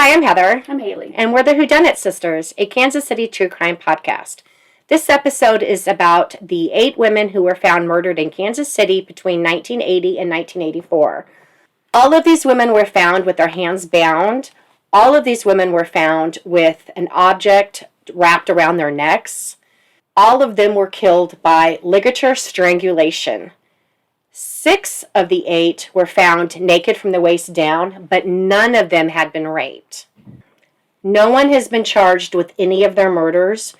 Hi, I'm Heather. I'm Haley. And we're the Dunnit Sisters, a Kansas City true crime podcast. This episode is about the 8 women who were found murdered in Kansas City between 1980 and 1984. All of these women were found with their hands bound. All of these women were found with an object wrapped around their necks. All of them were killed by ligature strangulation. 6 of the 8 were found naked from the waist down, but none of them had been raped. No one has been charged with any of their murders,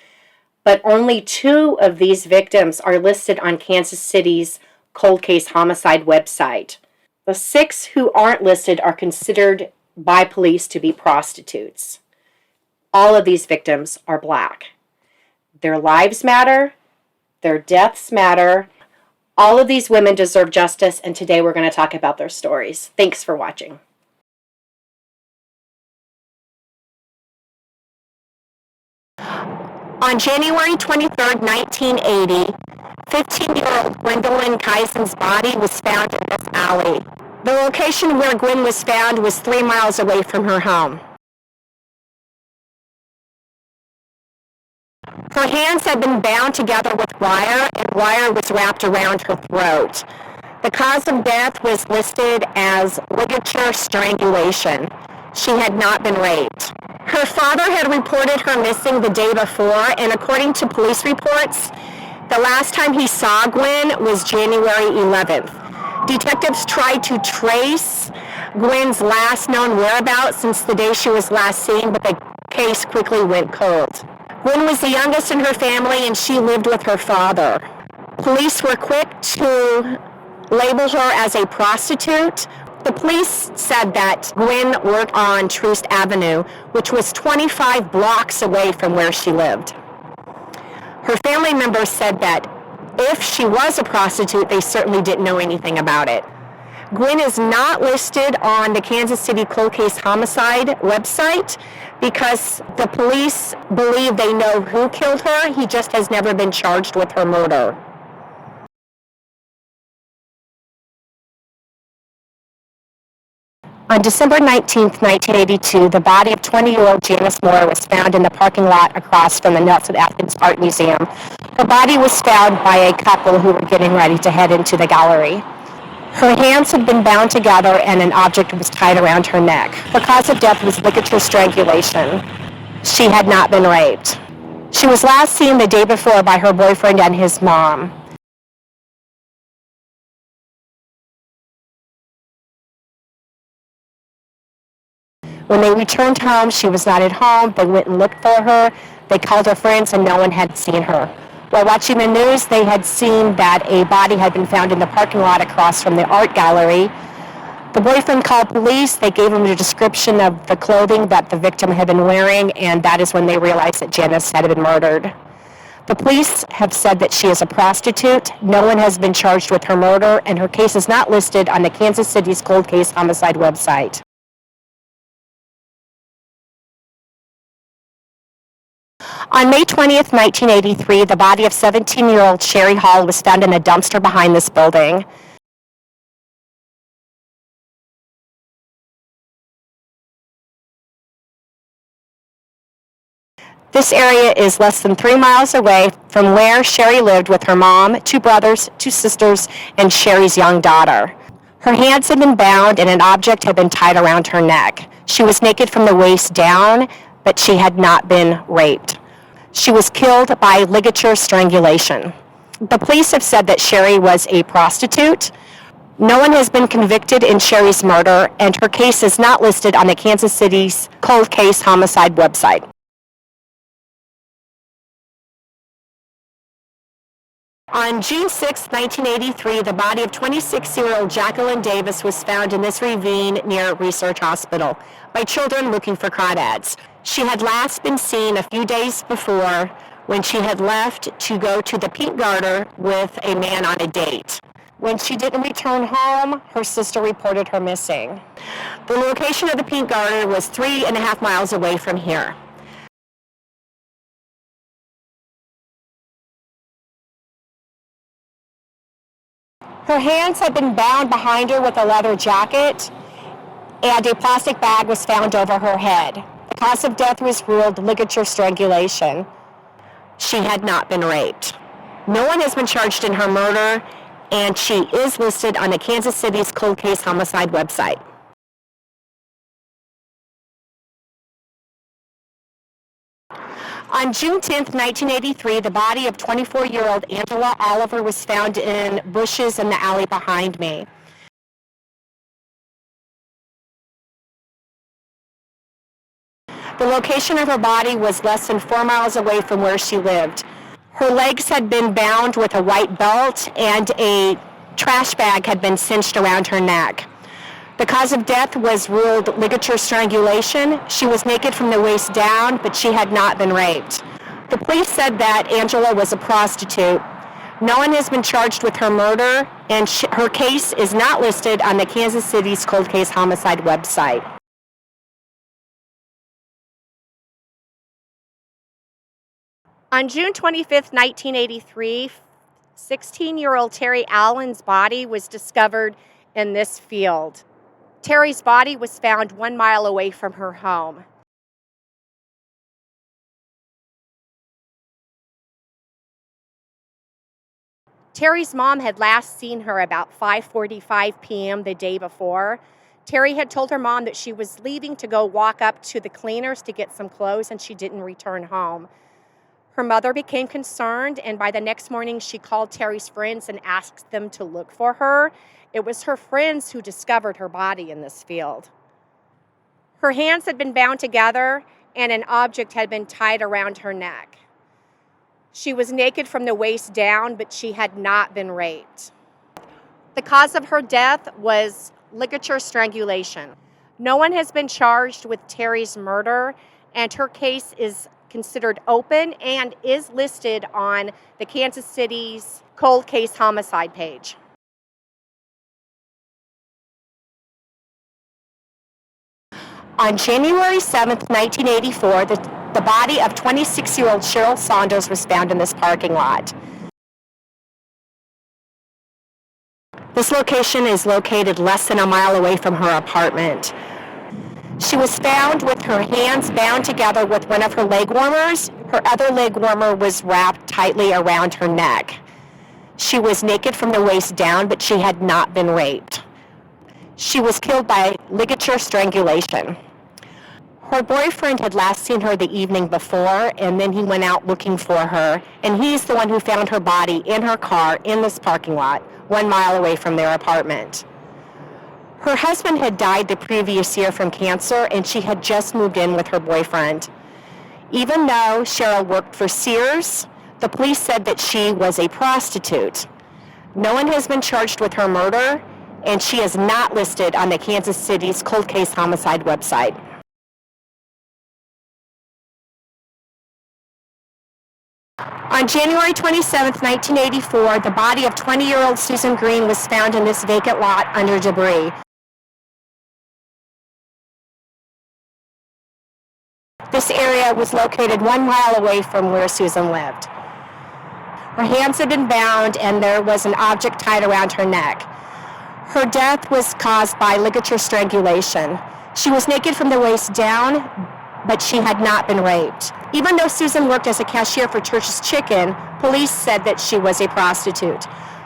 but only 2 of these victims are listed on Kansas City's cold case homicide website. The 6 who aren't listed are considered by police to be prostitutes. All of these victims are black. Their lives matter. Their deaths matter. All of these women deserve justice, and today we're going to talk about their stories. Thanks for watching. On January 23, 1980, 15-year-old Gwendolyn Kizine's body was found in this alley. The location where Gwen was found was 3 miles away from her home. Her hands had been bound together with wire, and wire was wrapped around her throat. The cause of death was listed as ligature strangulation. She had not been raped. Her father had reported her missing the day before, and according to police reports, the last time he saw Gwen was January 11th. Detectives tried to trace Gwen's last known whereabouts since the day she was last seen, but the case quickly went cold. Gwen was the youngest in her family, and she lived with her father. Police were quick to label her as a prostitute. The police said that Gwen worked on Troost Avenue, which was 25 blocks away from where she lived. Her family members said that if she was a prostitute, they certainly didn't know anything about it. Gwen is not listed on the Kansas City Cold Case Homicide website because the police believe they know who killed her. He just has never been charged with her murder. On December 19, 1982, the body of 20-year-old Janice Moore was found in the parking lot across from the Nelson Athens Art Museum. Her body was found by a couple who were getting ready to head into the gallery. Her hands had been bound together and an object was tied around her neck. Her cause of death was ligature strangulation. She had not been raped. She was last seen the day before by her boyfriend and his mom. When they returned home, she was not at home. They went and looked for her. They called her friends and no one had seen her. While watching the news, they had seen that a body had been found in the parking lot across from the art gallery. The boyfriend called police. They gave him a description of the clothing that the victim had been wearing, and that is when they realized that Janice had been murdered. The police have said that she is a prostitute. No one has been charged with her murder, and her case is not listed on the Kansas City's Cold Case Homicide website. On May 20th, 1983, the body of 17-year-old Sherrie Hall was found in a dumpster behind this building. This area is less than 3 miles away from where Sherrie lived with her mom, 2 brothers, 2 sisters, and Sherrie's young daughter. Her hands had been bound and an object had been tied around her neck. She was naked from the waist down, but she had not been raped. She was killed by ligature strangulation. The police have said that Sherrie was a prostitute. No one has been convicted in Sherrie's murder, and her case is not listed on the Kansas City's Cold Case Homicide website. On June 6, 1983, the body of 26-year-old Jacqueline Davis was found in this ravine near Research Hospital by children looking for crawdads. She had last been seen a few days before when she had left to go to the Pink Garter with a man on a date. When she didn't return home, her sister reported her missing. The location of the Pink Garter was 3.5 miles away from here. Her hands had been bound behind her with a leather jacket. and a plastic bag was found over her head. The cause of death was ruled ligature strangulation. She had not been raped. No one has been charged in her murder, and she is listed on the Kansas City's cold case homicide website. On June 10, 1983, the body of 24-year-old Angela Oliver was found in bushes in the alley behind me. The location of her body was less than 4 miles away from where she lived. Her legs had been bound with a white belt, and a trash bag had been cinched around her neck. The cause of death was ruled ligature strangulation. She was naked from the waist down, but she had not been raped. The police said that Angela was a prostitute. No one has been charged with her murder, and her case is not listed on the Kansas City's cold case homicide website. On June 25, 1983, 16-year-old Terri Allen's body was discovered in this field. Terri's body was found 1 mile away from her home. Terri's mom had last seen her about 5:45 p.m. the day before. Terri had told her mom that she was leaving to go walk up to the cleaners to get some clothes, and she didn't return home. Her mother became concerned, and by the next morning, she called Terri's friends and asked them to look for her. It was her friends who discovered her body in this field. Her hands had been bound together, and an object had been tied around her neck. She was naked from the waist down, but she had not been raped. The cause of her death was ligature strangulation. No one has been charged with Terri's murder, and her case is considered open and is listed on the Kansas City's cold case homicide page. On January 7, 1984, the body of 26-year-old Cheryl Saunders was found in this parking lot. This location is located less than a mile away from her apartment. She was found with her hands bound together with one of her leg warmers. Her other leg warmer was wrapped tightly around her neck. She was naked from the waist down, but she had not been raped. She was killed by ligature strangulation. Her boyfriend had last seen her the evening before, and then he went out looking for her, and he's the one who found her body in her car in this parking lot, 1 mile away from their apartment. Her husband had died the previous year from cancer, and she had just moved in with her boyfriend. Even though Cheryl worked for Sears, the police said that she was a prostitute. No one has been charged with her murder, and she is not listed on the Kansas City's cold case homicide website. On January 27, 1984, the body of 20-year-old Susan Green was found in this vacant lot under debris. This area was located 1 mile away from where Susan lived. Her hands had been bound, and there was an object tied around her neck. Her death was caused by ligature strangulation. She was naked from the waist down, but she had not been raped. Even though Susan worked as a cashier for Church's Chicken, police said that she was a prostitute.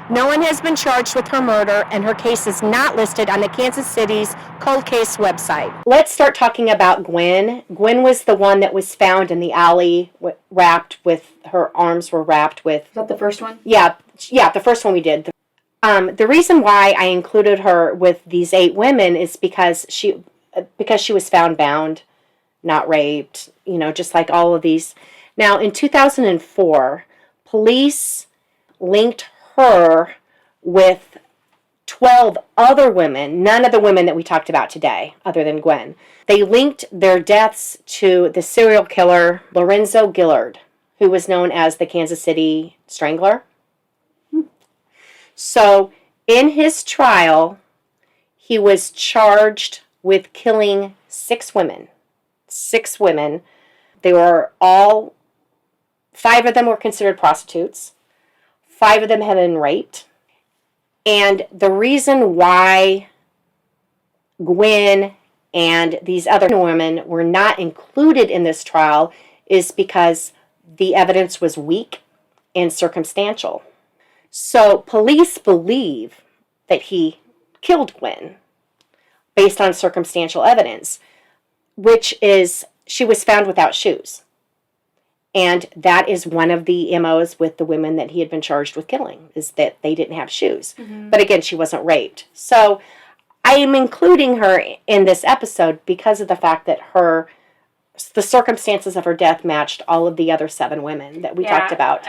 No one has been charged with her murder, and her case is not listed on the Kansas City's cold case website. Let's start talking about Gwen. Gwen was the one that was found in the alley, wrapped with, her arms were wrapped with... Is that the first one? Yeah, the first one we did. The reason why I included her with these 8 women is because she was found bound, not raped, just like all of these. Now, in 2004, police linked her with 12 other women, none of the women that we talked about today, other than Gwen. They linked their deaths to the serial killer Lorenzo Gillard, who was known as the Kansas City Strangler. So, in his trial, he was charged with killing 6 women. 6 women. They were all, 5 of them were considered prostitutes. 5 of them had been raped. And the reason why Gwen and these other women were not included in this trial is because the evidence was weak and circumstantial. So police believe that he killed Gwen based on circumstantial evidence, which is she was found without shoes. And that is one of the MOs with the women that he had been charged with killing, is that they didn't have shoes. Mm-hmm. But again, she wasn't raped. So I am including her in this episode because of the fact that the circumstances of her death matched all of the other 7 women that we talked about.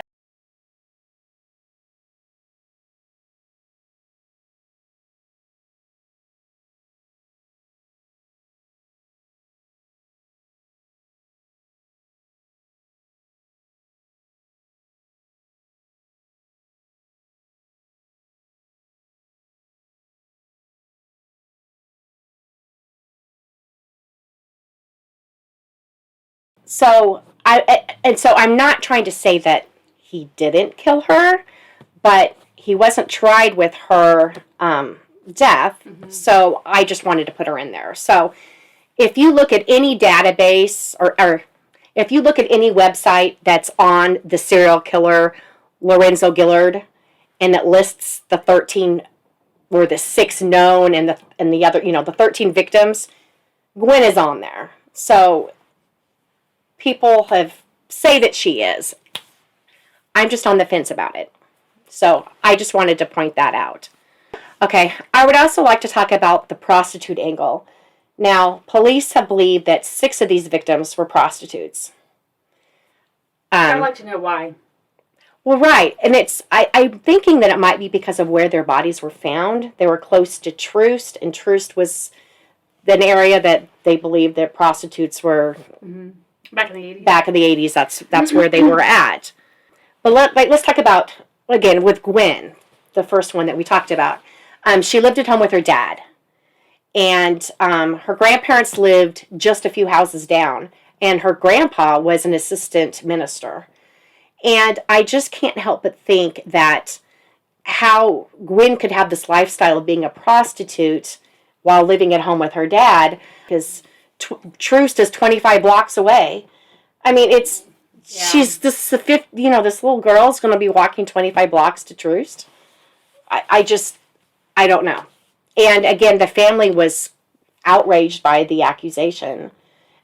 So I'm not trying to say that he didn't kill her, but he wasn't tried with her death. Mm-hmm. So I just wanted to put her in there. So if you look at any database or if you look at any website that's on the serial killer Lorenzo Gillard, and it lists the 13 or the 6 known and the other, the 13 victims, Gwen is on there. So people say that she is. I'm just on the fence about it. So I just wanted to point that out. Okay, I would also like to talk about the prostitute angle. Now, police have believed that 6 of these victims were prostitutes. I'd like to know why. Well, right, and I'm thinking that it might be because of where their bodies were found. They were close to Troost, and Troost was an area that they believed that prostitutes were... Mm-hmm. Back in the 80s. Back in the 80s, that's where they were at. But let's talk about, again, with Gwen, the first one that we talked about. She lived at home with her dad. And her grandparents lived just a few houses down. And her grandpa was an assistant minister. And I just can't help but think that how Gwen could have this lifestyle of being a prostitute while living at home with her dad, because Troost is 25 blocks away. I mean, she's this little girl's going to be walking 25 blocks to Troost. I don't know. And again, the family was outraged by the accusation.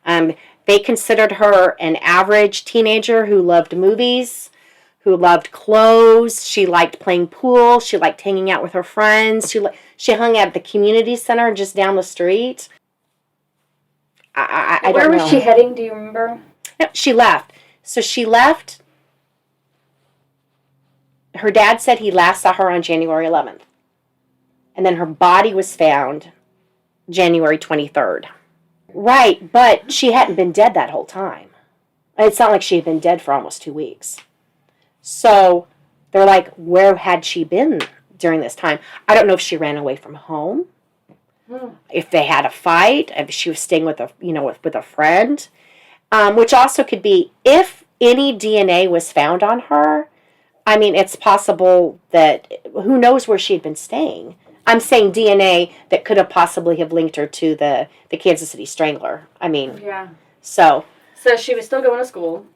They considered her an average teenager who loved movies, who loved clothes. She liked playing pool. She liked hanging out with her friends. She hung out at the community center just down the street. I don't know. Where was she heading? Do you remember? No, she left. So she left. Her dad said he last saw her on January 11th. And then her body was found January 23rd. Right, but she hadn't been dead that whole time. It's not like she had been dead for almost 2 weeks. So they're like, where had she been during this time? I don't know if she ran away from home. If they had a fight, if she was staying with with a friend, which also could be if any DNA was found on her. I mean, it's possible that who knows where she had been staying. I'm saying DNA that could have possibly have linked her to the Kansas City Strangler. I mean, yeah. So she was still going to school.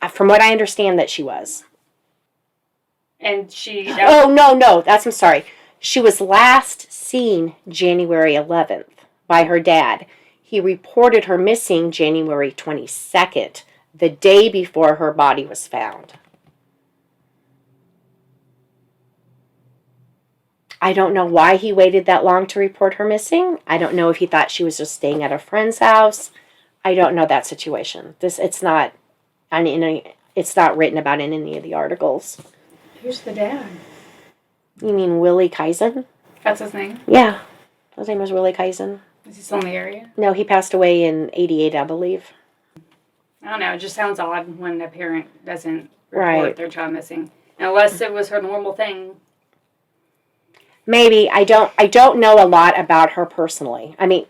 From what I understand, that she was. And she. Oh no! I'm sorry. She was last seen January 11th by her dad. He reported her missing January 22nd, the day before her body was found. I don't know why he waited that long to report her missing. I don't know if he thought she was just staying at a friend's house. I don't know that situation. It's not written about in any of the articles. Who's the dad? You mean Willie Kizine? That's his name? Yeah. His name was Willie Kizine. Is he still in the area? No, he passed away in 88, I believe. I don't know. It just sounds odd when a parent doesn't report their child missing. Unless it was her normal thing. Maybe. I don't know a lot about her personally. I mean,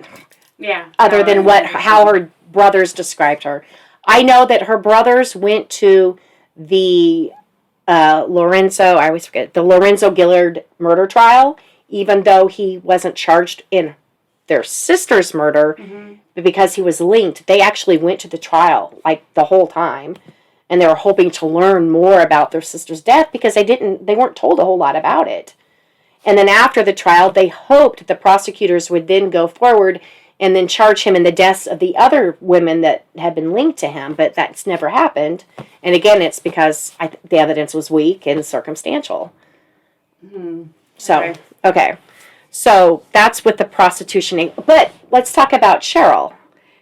yeah. Other than how her brothers described her. I know that her brothers went to the Lorenzo Gillard murder trial, even though he wasn't charged in their sister's murder, but because he was linked, they actually went to the trial, like, the whole time. And they were hoping to learn more about their sister's death because they weren't told a whole lot about it. And then after the trial, they hoped the prosecutors would then go forward and then charge him in the deaths of the other women that had been linked to him, but that's never happened. And again, it's because the evidence was weak and circumstantial. So, okay. So that's with the prostitution. But let's talk about Cheryl.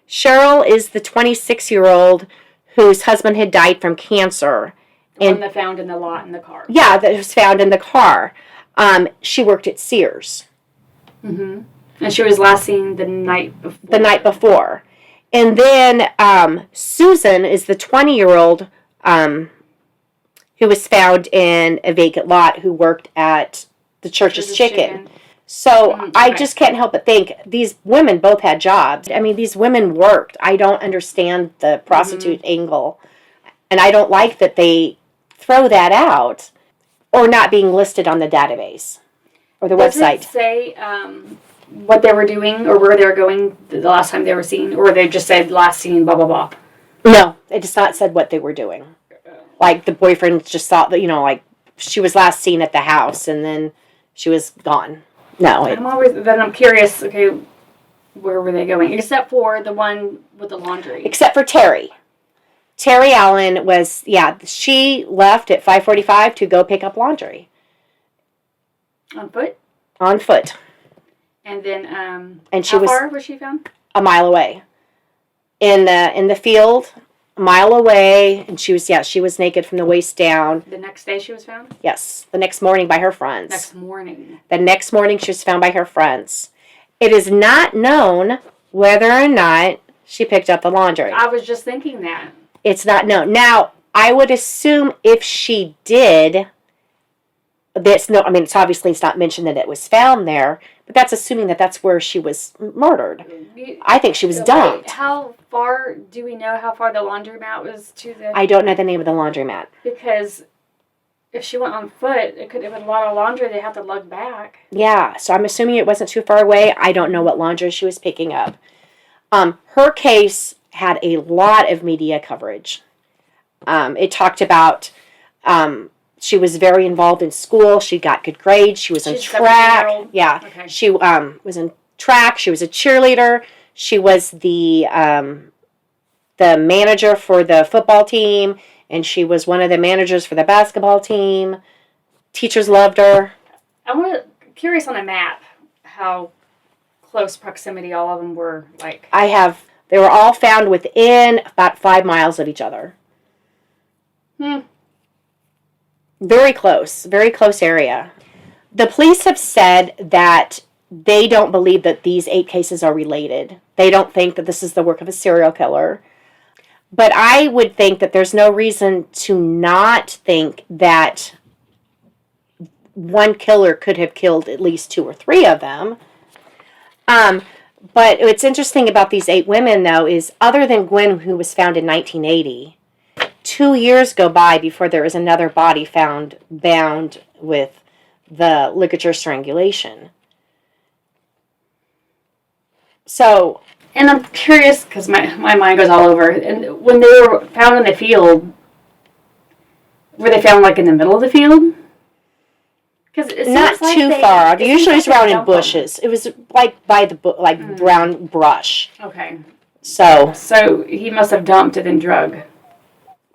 Cheryl is the 26-year-old whose husband had died from cancer. And that found in the lot in the car. Yeah, that was found in the car. She worked at Sears. And she was last seen the night before. The night before. And then Susan is the 20-year-old who was found in a vacant lot who worked at the Church's Chicken. So I just can't help but think these women both had jobs. I mean, these women worked. I don't understand the prostitute angle. And I don't like that they throw that out or not being listed on the database or the website. Does it say what they were doing or where they were going the last time they were seen? Or they just said last seen, blah, blah, blah? No, it just not said what they were doing. Like, the boyfriend just thought that, like, she was last seen at the house and then she was gone. No. I'm curious, okay, where were they going? Except for the one with the laundry. Except for Terri. Terri Allen was, she left at 5:45 to go pick up laundry. On foot? On foot. And then, and she how far was she found? A mile away. In the field, a mile away, and she was naked from the waist down. The next day she was found? Yes, the next morning by her friends. Next morning. The next morning she was found by her friends. It is not known whether or not she picked up the laundry. I was just thinking that. It's not known. Now, I would assume if she did, it's obviously it's not mentioned that it was found there, but that's assuming that that's where she was murdered. I think she was dumped. How far, do we know how far the laundromat was to the... I don't know the name of the laundromat. Because if she went on foot, it was a lot of laundry they'd have to lug back. Yeah, so I'm assuming it wasn't too far away. I don't know what laundry she was picking up. Her case had a lot of media coverage. It talked about... she was very involved in school. She got good grades. She was in track. Yeah. Okay. She was in track. She was a cheerleader. She was the manager for the football team, and she was one of the managers for the basketball team. Teachers loved her. I'm curious on a map how close proximity all of them were like. They were all found within about 5 miles of each other. Very close area. The police have said that they don't believe that these 8 cases are related. They don't think that this is the work of a serial killer. But I would think that there's no reason to not think that one killer could have killed at least 2 or 3 of them. But what's interesting about these 8 women, though, is other than Gwen, who was found in 1980, 2 years go by before there is another body found bound with the ligature strangulation. So... And I'm curious, because my mind goes all over, and when they were found in the field, were they found, like, in the middle of the field? Not like too far. Usually it's around in bushes. It was, like, by the brown brush. Okay. So he must have dumped it and drug.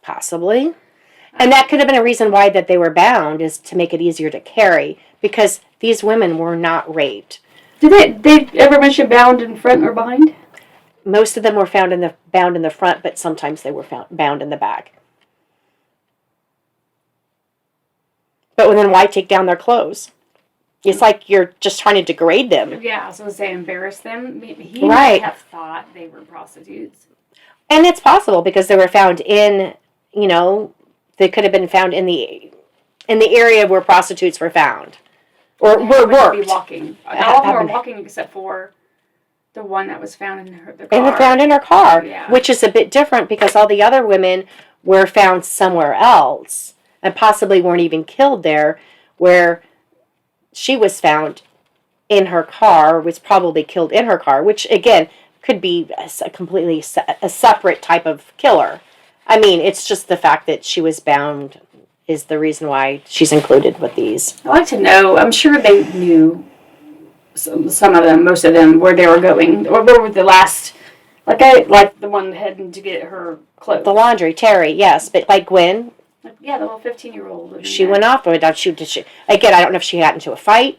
Possibly. And that could have been a reason why that they were bound, is to make it easier to carry, because these women were not raped. Did they ever mention bound in front or behind? Most of them were bound in the front, but sometimes they were bound in the back. But then why take down their clothes? It's like you're just trying to degrade them. Yeah, I was going to say embarrass them. He might have thought they were prostitutes. And it's possible because they were found in, they could have been found in the area where prostitutes were found. Or were worked. Be walking. All of them were walking except for the one that was found in the car. And found in her car, yeah. Which is a bit different because all the other women were found somewhere else and possibly weren't even killed there, where she was found in her car, was probably killed in her car, which again could be a completely a separate type of killer. I mean, it's just the fact that she was bound is the reason why she's included with these. I'd like to know, I'm sure they knew, some of them, most of them, where they were going, or where were the last, like the one heading to get her clothes. The laundry, Terri, yes, but like Gwen, Yeah, the little 15-year-old. she went off. Did she? Again, I don't know if she got into a fight.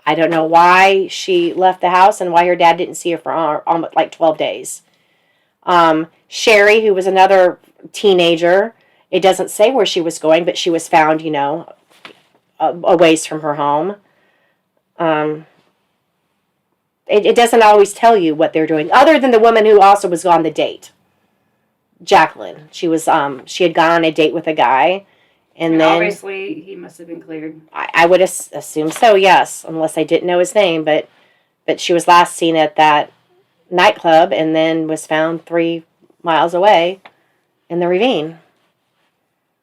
I don't know why she left the house and why her dad didn't see her for almost like 12 days. Sherrie, who was another teenager, it doesn't say where she was going, but she was found, a ways from her home. It doesn't always tell you what they're doing, other than the woman who also was on the date. Jacqueline. She had gone on a date with a guy, and then obviously he must have been cleared. I would assume so, yes, unless I didn't know his name, but she was last seen at that nightclub and then was found 3 miles away in the ravine.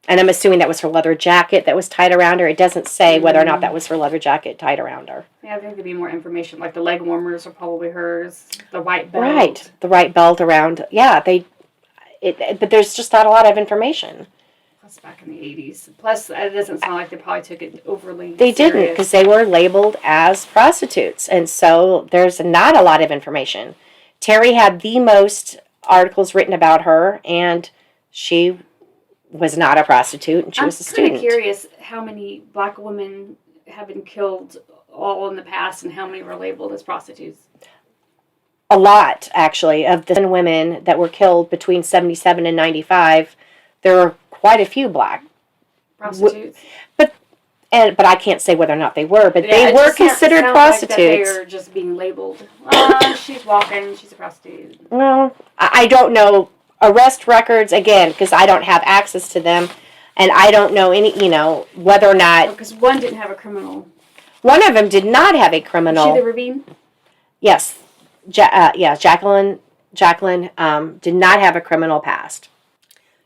And I'm assuming that was her leather jacket that was tied around her. It doesn't say whether or not that was her leather jacket tied around her. Yeah, I think there'd be more information, like the leg warmers are probably hers, the white belt. Right, the right belt around. Yeah, but there's just not a lot of information. Plus back in the 80s. Plus, it doesn't sound like they probably took it overly They didn't, because they were labeled as prostitutes. And so there's not a lot of information. Terri had the most articles written about her, and she was not a prostitute, and she was a student. I'm kind of curious how many black women have been killed all in the past and how many were labeled as prostitutes. A lot, actually, of the women that were killed between 77 and 95, there were quite a few black prostitutes. But I can't say whether or not they were, but they were considered prostitutes. Like they were just being labeled. She's walking, she's a prostitute. Well, I don't know arrest records, again, because I don't have access to them, and I don't know any, whether or not... Because one didn't have a criminal. One of them did not have a criminal. Was she the ravine? Yes. Jacqueline did not have a criminal past.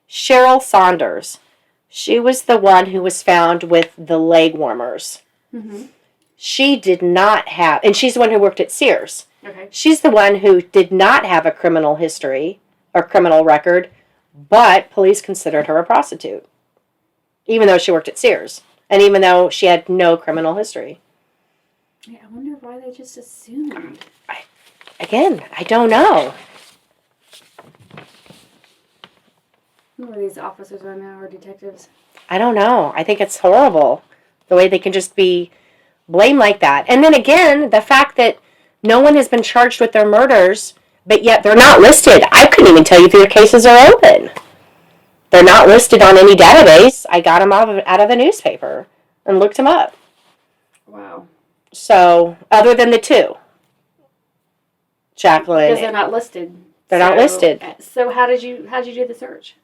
Cheryl Saunders. She was the one who was found with the leg warmers. Mm-hmm. She did not have... And she's the one who worked at Sears. Okay. She's the one who did not have a criminal history or criminal record, but police considered her a prostitute, even though she worked at Sears, and even though she had no criminal history. Yeah, I wonder why they just assumed. I don't know. Who are these officers right now, or detectives? I don't know. I think it's horrible, the way they can just be blamed like that. And then again, the fact that no one has been charged with their murders, but yet they're not listed. I couldn't even tell you if their cases are open. They're not listed on any database. I got them out of the newspaper and looked them up. Wow. So, other than the two, Jacqueline. Because they're not listed. They're not listed. So how did you do the search?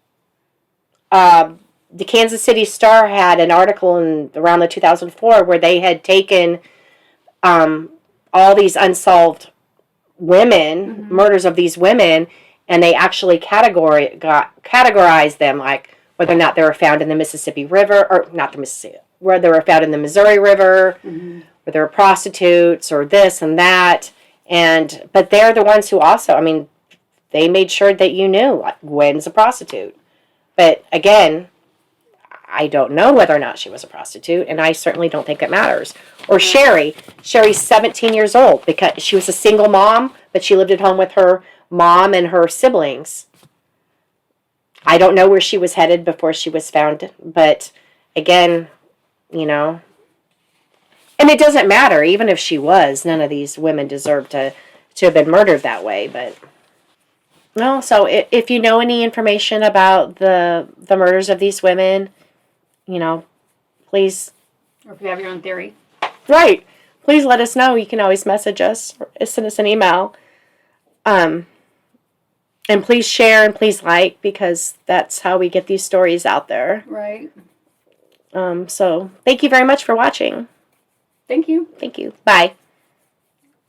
The Kansas City Star had an article around the 2004 where they had taken all these unsolved women, murders of these women, and they actually categorized them, like whether or not they were found in the Mississippi River, or not the Mississippi, where they were found in the Missouri River, where they were prostitutes, or this and that. But they're the ones who also, they made sure that you knew, like, Gwen's a prostitute. But again, I don't know whether or not she was a prostitute, and I certainly don't think it matters. Or Sherrie. Sherrie's 17 years old because she was a single mom, but she lived at home with her mom and her siblings. I don't know where she was headed before she was found, but again, and it doesn't matter, even if she was, none of these women deserve to have been murdered that way, but... No, so if you know any information about the murders of these women, please... Or if you have your own theory. Right. Please let us know. You can always message us or send us an email. And please share and please like, because that's how we get these stories out there. Right. So thank you very much for watching. Thank you. Thank you. Bye.